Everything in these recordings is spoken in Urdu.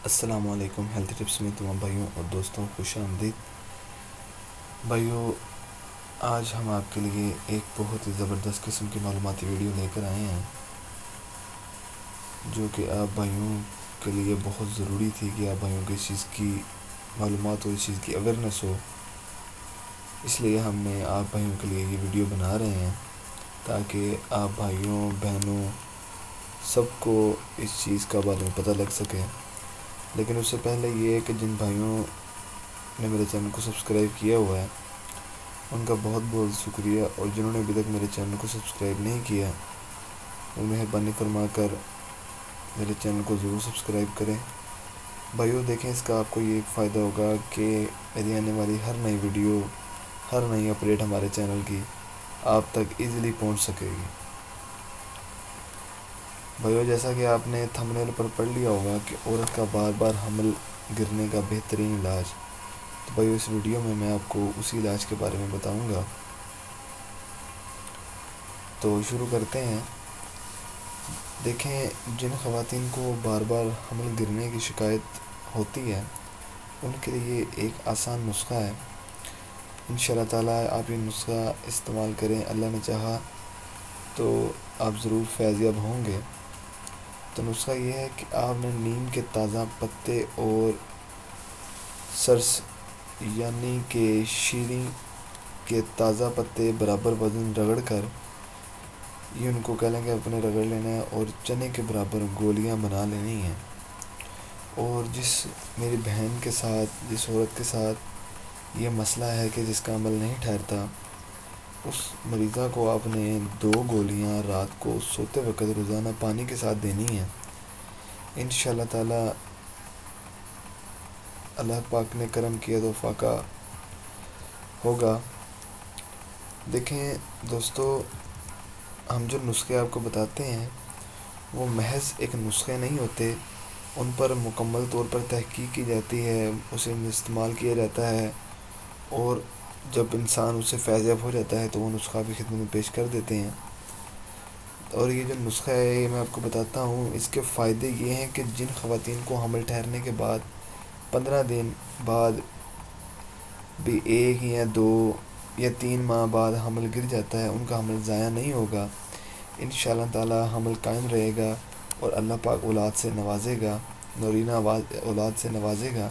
السلام علیکم. ہیلتھ ٹپس میں تمام بھائیوں اور دوستوں خوش آمدید. بھائیوں، آج ہم آپ کے لیے ایک بہت ہی زبردست قسم کی معلوماتی ویڈیو لے کر آئے ہیں جو کہ آپ بھائیوں کے لیے بہت ضروری تھی کہ آپ بھائیوں کو اس چیز کی معلومات ہو، اس چیز کی اویئرنیس ہو. اس لیے ہم نے آپ بھائیوں کے لیے یہ ویڈیو بنا رہے ہیں تاکہ آپ بھائیوں بہنوں سب کو اس چیز کا بارے میں پتہ لگ سکے. لیکن اس سے پہلے یہ ہے کہ جن بھائیوں نے میرے چینل کو سبسکرائب کیا ہوا ہے ان کا بہت بہت شکریہ، اور جنہوں نے ابھی تک میرے چینل کو سبسکرائب نہیں کیا وہ مہربانی فرما کر میرے چینل کو ضرور سبسکرائب کریں. بھائیوں دیکھیں، اس کا آپ کو یہ ایک فائدہ ہوگا کہ میری آنے والی ہر نئی ویڈیو، ہر نئی اپڈیٹ ہمارے چینل کی آپ تک ایزیلی پہنچ سکے گی. بھائیو، جیسا کہ آپ نے تھمبنیل پر پڑھ لیا ہوگا کہ عورت کا بار بار حمل گرنے کا بہترین علاج. تو بھائیو، اس ویڈیو میں آپ کو اسی علاج کے بارے میں بتاؤں گا. تو شروع کرتے ہیں. دیکھیں، جن خواتین کو بار بار حمل گرنے کی شکایت ہوتی ہے ان کے لیے ایک آسان نسخہ ہے. انشاءاللہ تعالیٰ آپ یہ نسخہ استعمال کریں، اللہ نے چاہا تو آپ ضرور فیض یاب ہوں گے. تو نسخہ یہ ہے کہ آپ نے نیم کے تازہ پتے اور سرس یعنی کہ شیریں کے تازہ پتے برابر وزن رگڑ کر، یہ ان کو کہہ لیں کہ اپنے رگڑ لینا ہے اور چنے کے برابر گولیاں بنا لینی ہیں. اور جس میری بہن کے ساتھ، جس عورت کے ساتھ یہ مسئلہ ہے کہ جس کا عمل نہیں ٹھہرتا، اس مریضہ کو آپ نے 2 گولیاں رات کو سوتے وقت روزانہ پانی کے ساتھ دینی ہیں. انشاءاللہ تعالیٰ اللہ پاک نے کرم کیا تو فاقہ ہوگا. دیکھیں دوستو، ہم جو نسخے آپ کو بتاتے ہیں وہ محض ایک نسخے نہیں ہوتے، ان پر مکمل طور پر تحقیق کی جاتی ہے، اسے استعمال کیا جاتا ہے، اور جب انسان اس سے فیض یاب ہو جاتا ہے تو وہ نسخہ بھی خدمت میں پیش کر دیتے ہیں. اور یہ جو نسخہ ہے یہ میں آپ کو بتاتا ہوں، اس کے فائدے یہ ہیں کہ جن خواتین کو حمل ٹھہرنے کے بعد 15 دن بعد بھی 1 یا 2 یا 3 ماہ بعد حمل گر جاتا ہے، ان کا حمل ضائع نہیں ہوگا. انشاءاللہ تعالیٰ حمل قائم رہے گا اور اللہ پاک اولاد سے نوازے گا، نورینہ اولاد سے نوازے گا.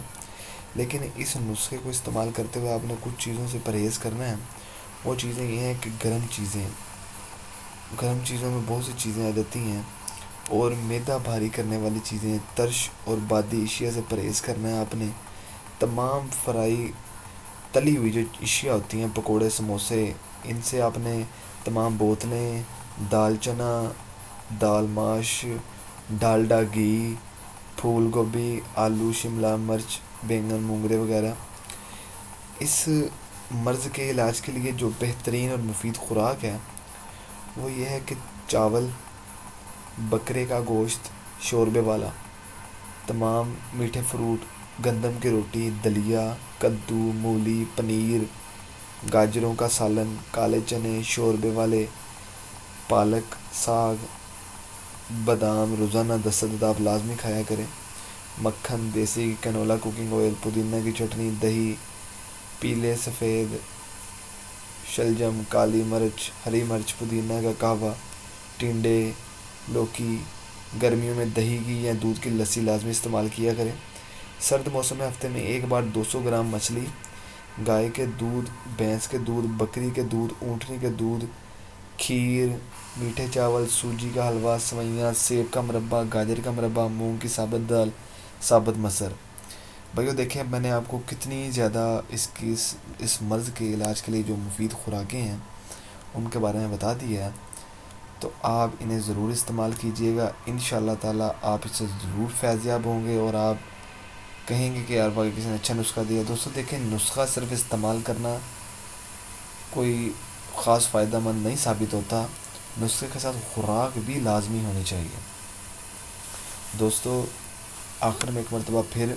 لیکن اس نسخے کو استعمال کرتے ہوئے آپ نے کچھ چیزوں سے پرہیز کرنا ہے. وہ چیزیں یہ ہیں کہ گرم چیزوں میں بہت سی چیزیں آ جاتی ہیں، اور معدہ بھاری کرنے والی چیزیں، ترش اور بادی اشیاء سے پرہیز کرنا ہے آپ نے. تمام فرائی تلی ہوئی جو اشیاء ہوتی ہیں، پکوڑے، سموسے، ان سے آپ نے تمام بوتلیں، دال چنا، دال ماش، ڈالڈا گھی، پھول گوبھی، آلو، شملہ مرچ، بینگن، مونگرے وغیرہ. اس مرض کے علاج کے لیے جو بہترین اور مفید خوراک ہے وہ یہ ہے کہ چاول، بکرے کا گوشت شوربے والا، تمام میٹھے فروٹ، گندم کی روٹی، دلیا، کدو، مولی، پنیر، گاجروں کا سالن، کالے چنے شوربے والے، پالک، ساگ، بادام روزانہ 10 عدد آپ لازمی کھایا کریں. مکھن، دیسی کنولا کوکنگ آئل، پودینہ کی چٹنی، دہی، پیلے سفید شلجم، کالی مرچ، ہری مرچ، پودینہ کا قہوہ، ٹنڈے، لوکی. گرمیوں میں دہی کی یا دودھ کی لسی لازمی استعمال کیا کریں. سرد موسم میں ہفتے میں 1 بار 200 گرام مچھلی، گائے کے دودھ، بھینس کے دودھ، بکری کے دودھ، اونٹنی کے دودھ، کھیر، میٹھے چاول، سوجی کا حلوہ، سوئیاں، سیب کا مربہ، گاجر کا مربہ، مونگ کی ثابت دال، ثابت مسر. بھائیو دیکھیں، میں نے آپ کو کتنی زیادہ اس مرض کے علاج کے لیے جو مفید خوراکیں ہیں ان کے بارے میں بتا دیا ہے. تو آپ انہیں ضرور استعمال کیجئے گا. انشاءاللہ تعالیٰ آپ اس سے ضرور فیض یاب ہوں گے اور آپ کہیں گے کہ یار بھائی کسی نے اچھا نسخہ دیا. دوستو دیکھیں، نسخہ صرف استعمال کرنا کوئی خاص فائدہ مند نہیں ثابت ہوتا، نسخے کے ساتھ خوراک بھی لازمی ہونی چاہیے. دوستو آخر میں ایک مرتبہ پھر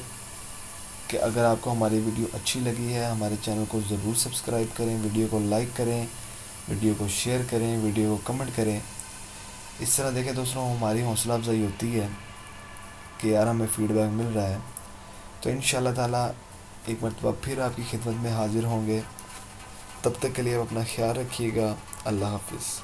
کہ اگر آپ کو ہماری ویڈیو اچھی لگی ہے ہمارے چینل کو ضرور سبسکرائب کریں، ویڈیو کو لائک کریں، ویڈیو کو شیئر کریں، ویڈیو کو کمنٹ کریں. اس طرح دیکھیں دوستوں، ہماری حوصلہ افزائی ہوتی ہے کہ یار ہمیں فیڈ بیک مل رہا ہے. تو انشاءاللہ تعالیٰ ایک مرتبہ پھر آپ کی خدمت میں حاضر ہوں گے. تب تک کے لیے آپ اپنا خیال رکھیے گا. اللہ حافظ.